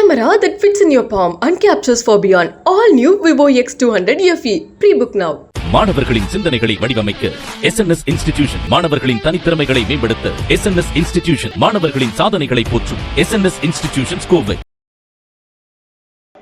camera that fits in your palm and captures for beyond. All new Vivo X200 FE. Pre-book now. மாணவர்களின் சிந்தனைகளை வடிவமைக்க SNS institution, மாணவர்களின் தனித்திறமைகளை மேம்படுத்த SNS institution, மாணவர்களின் சாதனைகளை போற்றும் SNS institution Kovai.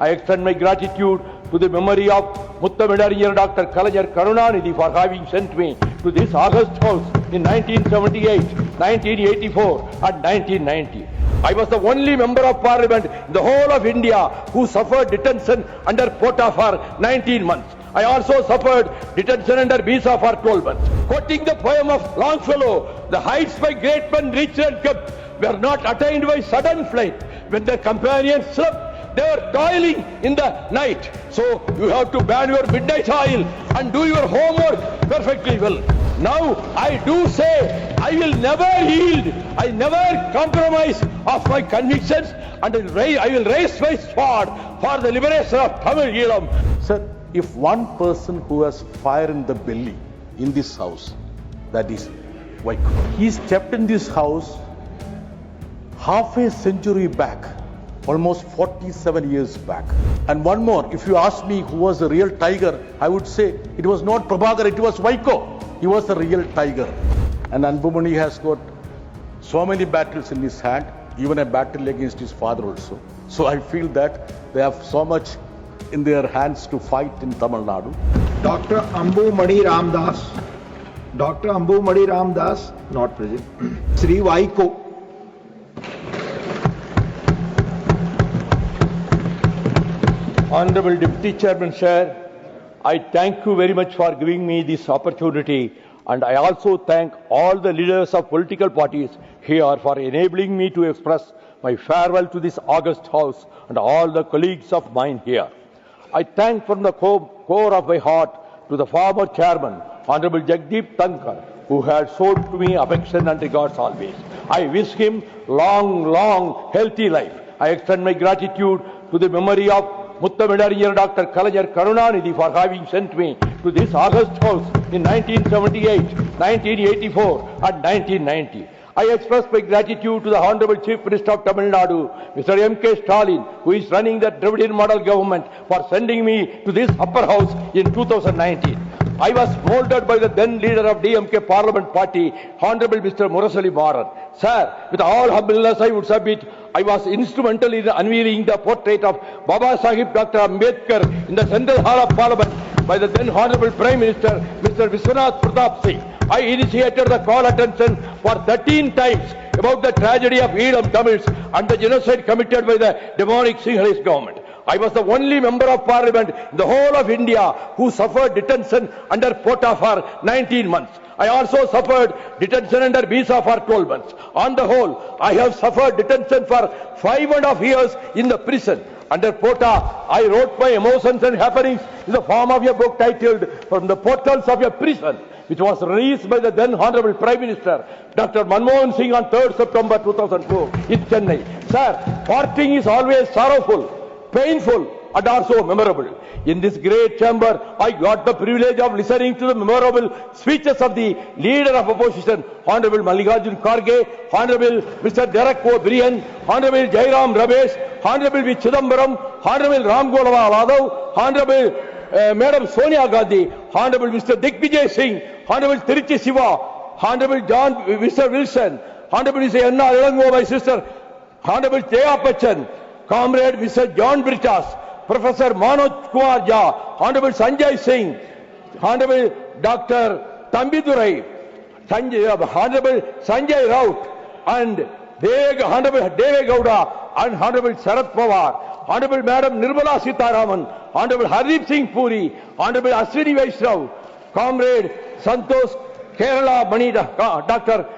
I extend my gratitude to the memory of Muttamidariya Dr. Kalajar Karunanidhi for having sent me to this August house in 1978, 1984 and 1990. I was the only member of parliament in the whole of India who suffered detention under Pota for 19 months. I also suffered detention under visa for 12 months. Quoting the poem of Longfellow, the heights by great men reached and kept were not attained by sudden flight. When their companions slept, they were toiling in the night. So you have to ban your midnight oil and do your homework perfectly well. Now I do say I will never yield, I never compromise of my convictions, and I will raise my sword for the liberation of Tamil Eelam. Sir, if one person who has fire in the belly in this house, that is Vaiko. He stepped in this house half a century back, almost 47 years back. And one more, if you ask me who was the real tiger, I would say it was not Prabhakar, it was Vaiko. He was the real tiger. And Anbumani has got so many battles in his hand, even a battle against his father also. So I feel that they have so much in their hands to fight in Tamil Nadu. Dr. Anbumani Ramdas. Dr. Anbumani Ramdas, not present. Sri Vaiko. Honorable Deputy Chairman, Sir, I thank you very much for giving me this opportunity, and I also thank all the leaders of political parties here for enabling me to express my farewell to this august house and all the colleagues of mine here. I thank from the core of my heart to the former chairman, Honorable Jagdeep Tankar, who had showed to me affection and regards always. I wish him long, healthy life. I extend my gratitude to the memory of Muttamidariya Dr. Kalajar Karunanidhi for having sent me to this August house in 1978, 1984 and 1990. I express my gratitude to the Honorable Chief Minister of Tamil Nadu, Mr. M.K. Stalin, who is running the Dravidian model government, for sending me to this upper house in 2019. I was molded by the then leader of DMK Parliament Party, Honorable Mr. Murasali Maran. Sir, with all humbleness I would submit, I was instrumental in unveiling the portrait of Baba Sahib Dr. Ambedkar in the Central Hall of Parliament by the then Honorable Prime Minister, Mr. Vishwanath Pratap Singh. I initiated the call attention for 13 times about the tragedy of Eelam Tamils and the genocide committed by the demonic Sinhalese government. I was the only member of parliament in the whole of India who suffered detention under Pota for 19 months. I also suffered detention under visa for 12 months. On the whole, I have suffered detention for 5.5 years in the prison. Under Pota, I wrote my emotions and happenings in the form of a book titled From the Portals of a Prison, which was released by the then Honorable Prime Minister, Dr. Manmohan Singh on 3rd September 2004 in Chennai. Sir, parting is always sorrowful, painful and also memorable. In this great chamber, I got the privilege of listening to the memorable speeches of the leader of opposition, Honorable Mallikarjun Kharge, Honorable Mr. Derek O'Brien, Honorable Jairam Ramesh, Honorable V. Chidambaram, Honorable Ram Gopal Yadav, Honorable Madam Sonia Gandhi, Honorable Mr. Digvijay Singh, Honorable Tiruchi Siva, Honorable Mr. Wilson, Honorable Mr. Anna Ilango, my sister, Honorable Jaya Bachchan, Comrade Mr. John Britas, Professor Manoj Kumar Jha, Honorable Sanjay Singh, Honorable Dr. Tambidurai, Honorable Sanjay Raut, and Honorable Deve Gowda, and Honorable Sharad Pawar, Honorable Madam Nirmala Sitaraman, Honorable Hardeep Singh Puri, Honorable Ashwini Vaishnav, Comrade Santosh Kerala Mani, Dr.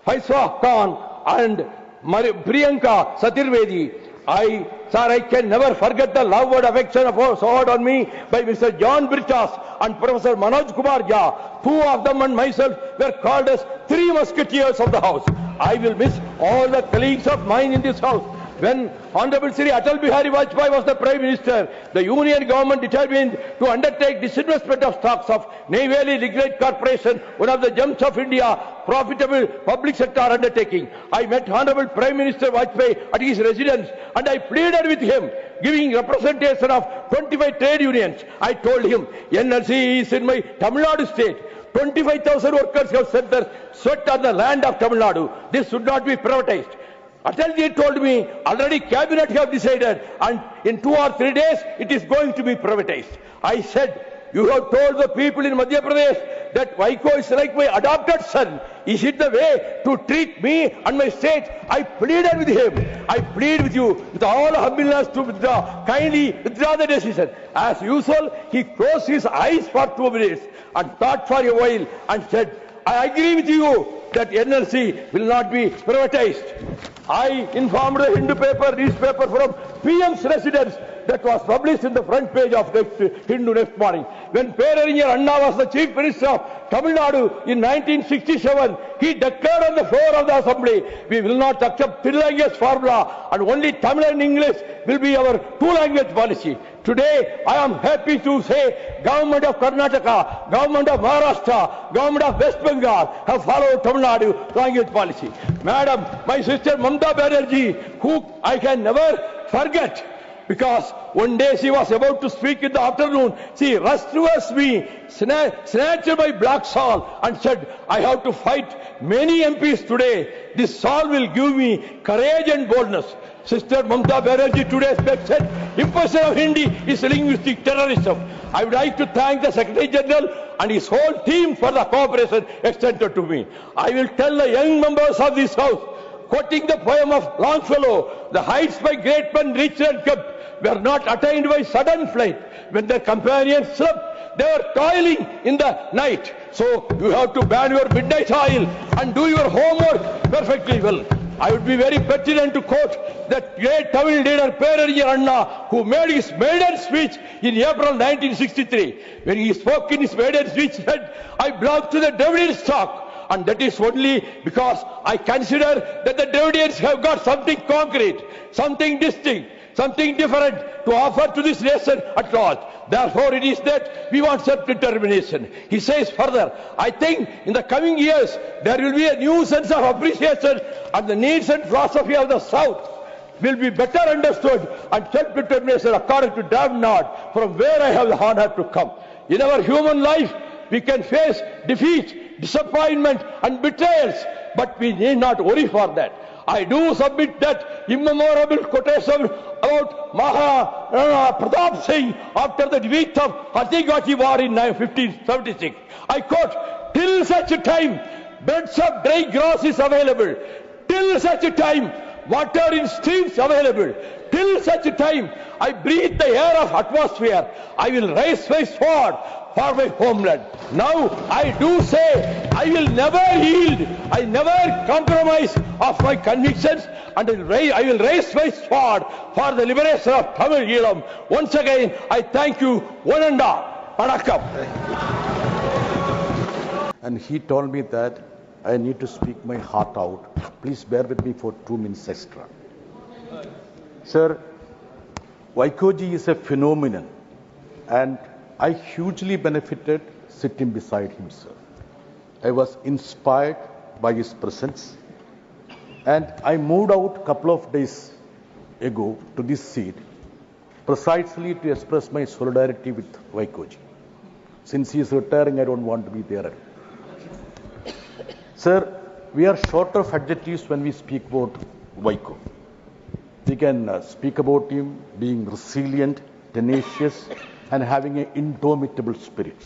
Faiswa Khan, and Priyanka Satirvedi. I can never forget the love and affection showered on me by Mr. John Britas and Professor Manoj Kumar Jha. Two of them and myself were called as 3 musketeers of the house. I will miss all the colleagues of mine in this house. When Honorable Sri Atal Bihari Vajpayee was the Prime Minister, the Union government determined to undertake disinvestment of stocks of Neyveli Lignite Corporation, one of the gems of India, profitable public sector undertaking. I met Honorable Prime Minister Vajpayee at his residence and I pleaded with him, giving representation of 25 trade unions. I told him, NLC is in my Tamil Nadu state. 25,000 workers have set their sweat on the land of Tamil Nadu. This should not be privatized. Atalji told me, already cabinet have decided and in 2 or 3 days it is going to be privatized. I said, you have told the people in Madhya Pradesh that Vaiko is like my adopted son. Is it the way to treat me and my state? I pleaded with him. I plead with you with all humbleness to withdraw. Kindly withdraw the decision. As usual, he closed his eyes for 2 minutes and thought for a while and said, I agree with you that NLC will not be privatized. I informed the Hindu newspaper from PM's residence that was published in the front page of Hindu next morning. When Perarinyar Anna was the Chief Minister of Tamil Nadu in 1967, he declared on the floor of the Assembly, we will not accept three-language formula and only Tamil and English will be our two-language policy. Today, I am happy to say Government of Karnataka, Government of Maharashtra, Government of West Bengal have followed Tamil Nadu language policy. Madam, my sister Mamta Banerjee, who I can never forget, because one day she was about to speak in the afternoon, she rushed towards me, snatched my black shawl and said, I have to fight many MPs today. This shawl will give me courage and boldness. Sister Mamta Banerjee today said, imposition of Hindi is linguistic terrorism. I would like to thank the Secretary General and his whole team for the cooperation extended to me. I will tell the young members of this House, quoting the poem of Longfellow, the heights by great men reached and kept were not attained by sudden flight. When their companions slept, they were toiling in the night. So you have to ban your midnight oil and do your homework perfectly well. I would be very pertinent to quote that great Tamil leader Perarinyar Anna, who made his maiden speech in April 1963. When he spoke in his maiden speech, he said, I belong to the Dravidian stock. And that is only because I consider that the Dravidians have got something concrete, something distinct, something different to offer to this nation at large. Therefore, it is that we want self-determination. He says further, I think in the coming years, there will be a new sense of appreciation and the needs and philosophy of the South will be better understood and self-determination according to Davnod, from where I have the honor to come. In our human life, we can face defeat, disappointment and betrayals, but we need not worry for that. I do submit that immemorable quotation about Maharana Pratap Singh after the defeat of Hatigati War in 1576. I quote, till such a time beds of dry grass is available, till such a time water in streams available, till such a time I breathe the air of atmosphere, I will raise my sword for my homeland. Now I do say I will never yield, I never compromise of my convictions, and I will raise my sword for the liberation of Tamil Eelam. Once again, I thank you, one and all. Vanakkam. And he told me that I need to speak my heart out. Please bear with me for 2 minutes extra. Sir, Vaikoji is a phenomenon, and I hugely benefited sitting beside him, sir. I was inspired by his presence, and I moved out a couple of days ago to this seat precisely to express my solidarity with Vaikoji. Since he is retiring, I don't want to be there anymore. Sir, we are short of adjectives when we speak about Vaiko. We can speak about him being resilient, tenacious, and having an indomitable spirit.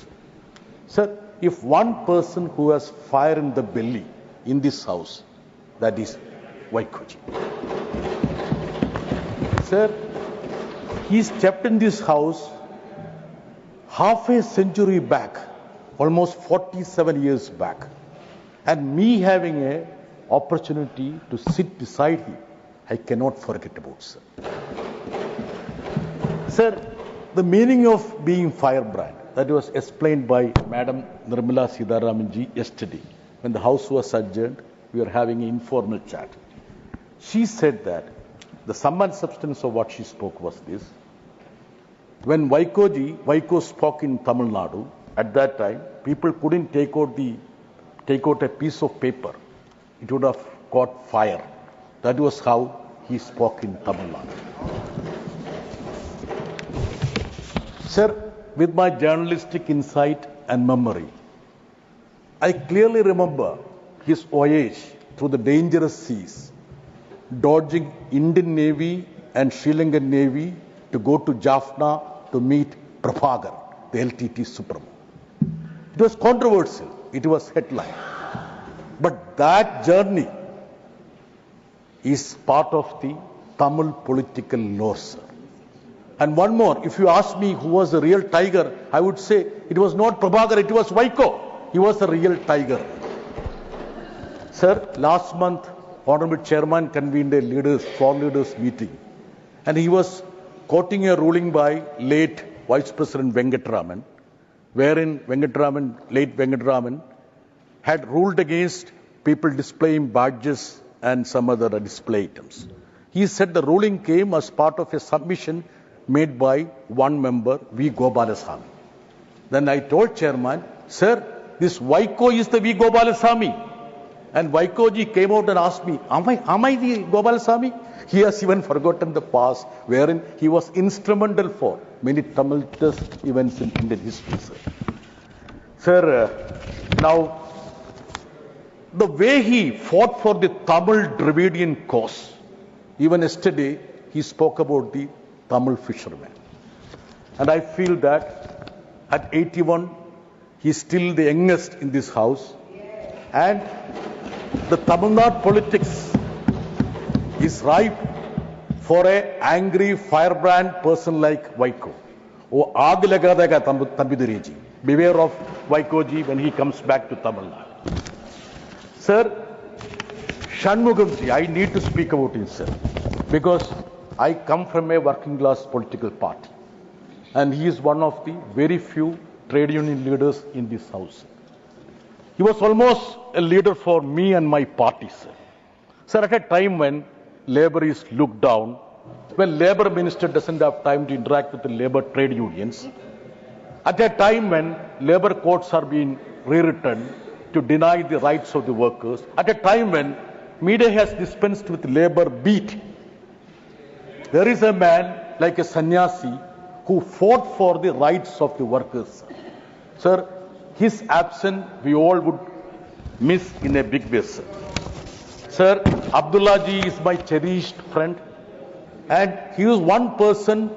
Sir, if one person who has fire in the belly in this house, that is Vaikoji. Sir, he stepped in this house half a century back, almost 47 years back. And me having an opportunity to sit beside him, I cannot forget about, sir. Sir, the meaning of being firebrand, that was explained by Madam Nirmala Sitharamanji yesterday. When the house was adjourned, we were having an informal chat. She said that The sum and substance of what she spoke was this. When Vaiko spoke in Tamil Nadu, at that time, people couldn't take out a piece of paper. It would have caught fire. That was how he spoke in Tamil Nadu. Sir, with my journalistic insight and memory, I clearly remember his voyage through the dangerous seas, dodging Indian Navy and Sri Lankan Navy to go to Jaffna to meet Prabhakar, the LTT Supremo. It was controversial. It was headline. But that journey is part of the Tamil political lore, sir. And one more, if you ask me who was the real tiger, I would say it was not Prabhakar, it was Vaiko. He was the real tiger. Sir, last month, Honorable Chairman convened a four leaders meeting, and he was quoting a ruling by late Vice President Venkatraman, wherein late Venkatraman had ruled against people displaying badges and some other display items. He said the ruling came as part of a submission made by one member, V. Gopalasamy. Then I told Chairman, sir, this Vaiko is the V. Gopalasamy. And Vaiko ji came out and asked me, am I the Gopalasamy? He has even forgotten the past, wherein he was instrumental for many tumultuous events in Indian history, sir. Sir, now, the way he fought for the Tamil Dravidian cause, even yesterday, he spoke about the Tamil fishermen. And I feel that at 81, he's still the youngest in this house. And the Tamil Nadu politics is ripe for an angry firebrand person like Vaiko. Beware of Vaiko ji when he comes back to Tamil Nadu. Sir, Shanmugam ji, I need to speak about him, sir, because I come from a working class political party, and he is one of the very few trade union leaders in this house. He was almost a leader for me and my party, sir. Sir, at a time when labor is looked down, when labor minister doesn't have time to interact with the labor trade unions, at a time when labor courts are being rewritten to deny the rights of the workers, at a time when media has dispensed with labor beat, there is a man like a sannyasi who fought for the rights of the workers. Sir, his absence we all would miss in a big way, sir. Sir, Abdhulla ji is my cherished friend, and he was one person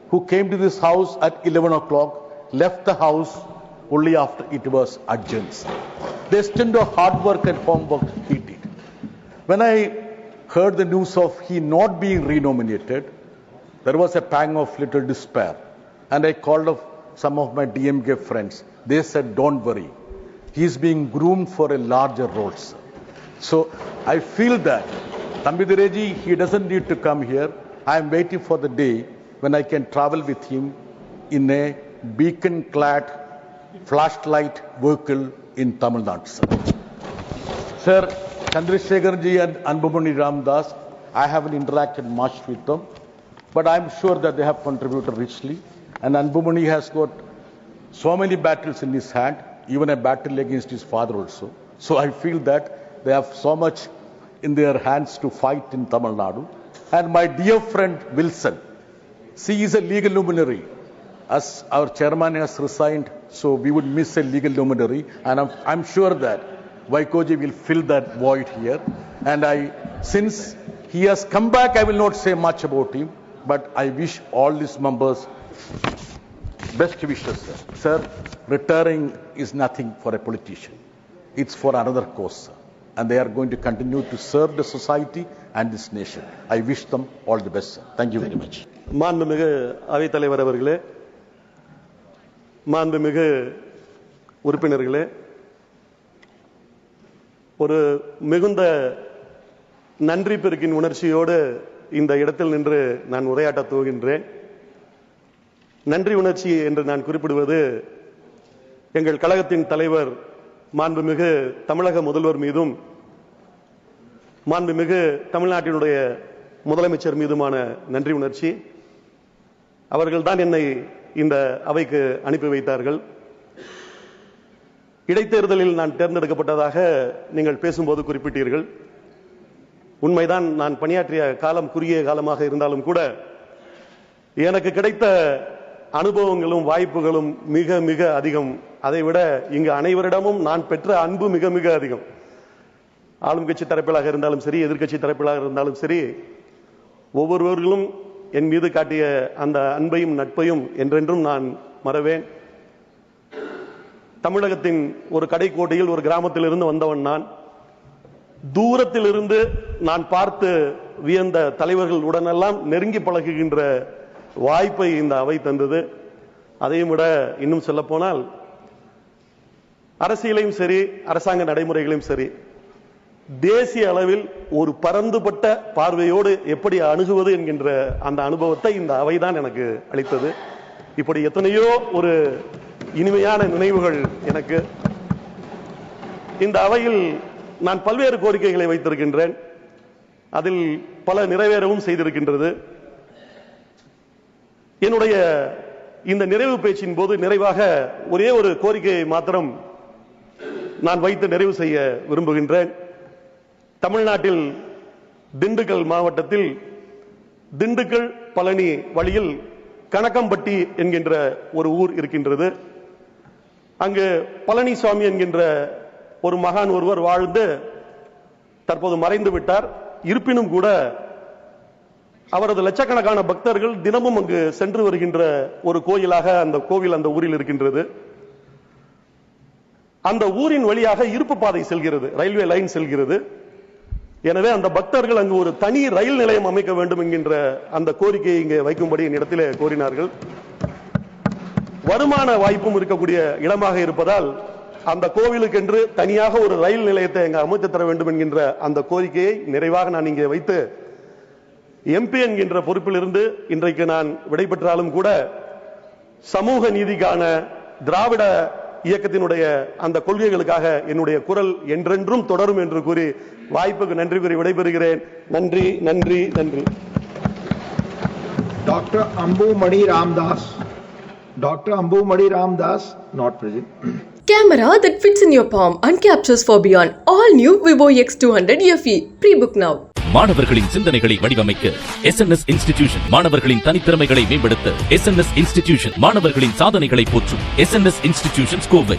who came to this house at 11 o'clock, left the house only after it was adjourned. The extent of hard work and homework he did. When I heard the news of he not being renominated, there was a pang of little despair. And I called up some of my DMK friends. They said, don't worry. He is being groomed for a larger role, sir. So I feel that Tambidureji, he doesn't need to come here. I am waiting for the day when I can travel with him in a beacon-clad flashlight vehicle in Tamil Nadu, sir. Sir, Chandrasekhar ji and Anbumani Ramdas, I haven't interacted much with them, but I'm sure that they have contributed richly. And Anbumani has got so many battles in his hand, even a battle against his father also. So I feel that they have so much in their hands to fight in Tamil Nadu. And my dear friend Wilson, she is a legal luminary. As our chairman has resigned, so we would miss a legal luminary. And I'm sure that Vaikoji will fill that void here. And since he has come back, I will not say much about him, but I wish all these members best wishes, sir. Sir, retiring is nothing for a politician. It's for another cause, sir. And they are going to continue to serve the society and this nation. I wish them all the best, sir. Thank you very much. மாண்புமிகு அவைத்தலைவர் அவர்களே, மாண்புமிகு உறுப்பினர்களே, ஒரு மிகுந்த நன்றி பெருக்கின் உணர்ச்சியோடு இந்த இடத்தில் நின்று நான் உரையாற்றத் துவங்கின்றேன். நன்றி உணர்ச்சி என்று நான் குறிப்பிடுவது எங்கள் கழகத்தின் தலைவர் மாண்புமிகு தமிழக முதல்வர் மீதும், மாண்புமிகு தமிழ்நாட்டினுடைய முதலமைச்சர் மீதுமான நன்றி உணர்ச்சி. அவர்கள்தான் என்னை இந்த அவைக்கு அனுப்பி வைத்தார்கள். இடைத்தேர்தலில் நான் தேர்ந்தெடுக்கப்பட்டதாக நீங்கள் பேசும்போது குறிப்பிட்டீர்கள். உண்மைதான், நான் பணியாற்றிய காலம் குறுகிய காலமாக இருந்தாலும் கூட எனக்கு கிடைத்த அனுபவங்களும் வாய்ப்புகளும் மிக மிக அதிகம். அதைவிட இங்கு அனைவரிடமும் நான் பெற்ற அன்பு மிக மிக அதிகம். ஆளும் கட்சி தரப்பிலாக இருந்தாலும் சரி, எதிர்கட்சி தரப்பிலாக இருந்தாலும் சரி, ஒவ்வொருவர்களும் என் மீது காட்டிய அந்த அன்பையும் நட்பையும் என்றென்றும் நான் மறவேன். தமிழகத்தின் ஒரு கடைக்கோட்டையில் ஒரு கிராமத்திலிருந்து வந்தவன் நான். தூரத்திலிருந்து நான் பார்த்து வியந்த தலைவர்கள் உடனெல்லாம் நெருங்கி பழகுகின்ற வாய்ப்பை இந்த அவை தந்தது. அதையும் விட இன்னும் சொல்ல போனால் அரசியலையும் சரி, அரசாங்க நடைமுறைகளையும் சரி, தேசிய அளவில் ஒரு பரந்துபட்ட பார்வையோடு எப்படி அணுகுவது என்கின்ற அந்த அனுபவத்தை இந்த அவைதான் எனக்கு அளித்தது. இப்படி எத்தனையோ ஒரு இனிமையான நினைவுகள் எனக்கு. இந்த அவையில் நான் பல்வேறு கோரிக்கைகளை வைத்திருக்கின்றேன். அதில் பல நிறைவேறவும் செய்திருக்கின்றது. என்னுடைய இந்த நிறைவு பேச்சின் போது நிறைவாக ஒரே ஒரு கோரிக்கையை மாத்திரம் நான் வைத்து நிறைவு செய்ய விரும்புகின்றேன். தமிழ்நாட்டில் திண்டுக்கல் மாவட்டத்தில் திண்டுக்கல் பழனி வழியில் கணக்கம்பட்டி என்கின்ற ஒரு ஊர் இருக்கின்றது. அங்கு பழனிசாமி என்கின்ற ஒரு மகான் ஒருவர் வாழ்ந்து தற்போது மறைந்து விட்டார். இருப்பினும் கூட அவரது லட்சக்கணக்கான பக்தர்கள் தினமும் அங்கு சென்று வருகின்ற ஒரு கோயிலாக அந்த கோவில் அந்த ஊரில் இருக்கின்றது. அந்த ஊரின் வழியாக இருப்பு பாதை செல்கிறது, ரயில்வே லைன் செல்கிறது. எனவே அந்த பக்தர்கள் அங்கு ஒரு தனி ரயில் நிலையம் அமைக்க வேண்டும் என்கின்ற அந்த கோரிக்கையை இங்கே வைக்கும்படி என்னிடத்திலே கோரினார்கள். வருமான வாய்ப்பும் இருக்கக்கூடிய இடமாக இருப்பதால் அந்த கோவிலுக்கென்று தனியாக ஒரு ரயில் நிலையத்தை இங்கு அமைத்து தர வேண்டும் என்கின்ற அந்த கோரிக்கையை நிறைவாக நான் இங்கே வைத்து எம்பி என்கின்ற பொறுப்பிலிருந்து இன்றைக்கு நான் விடைபெற்றாலும் கூட சமூக நீதிக்கான திராவிட இயக்கத்தினுடைய அந்த கொள்கைகளுக்காக என்னுடைய குரல் என்றென்றும் தொடரும் என்று கூறி வாய்ப்புக்கு நன்றி கூறி விடைபெறுகிறேன். நன்றி, நன்றி, நன்றி. Dr. Anbumani Ramdas. Dr. Anbumani Ramdas, not present. Camera that fits in your palm and captures for beyond. All new Vivo X200 FE. Pre-book now. மாணவர்களின் சிந்தனைகளை வடிவமைக்க SNS இன்ஸ்டிடியூஷன். மாணவர்களின் தனித்திறமைகளை மேம்படுத்த SNS இன்ஸ்டிடியூஷன். மாணவர்களின் சாதனைகளை போற்றும் SNS இன்ஸ்டிடியூஷன் கோவை.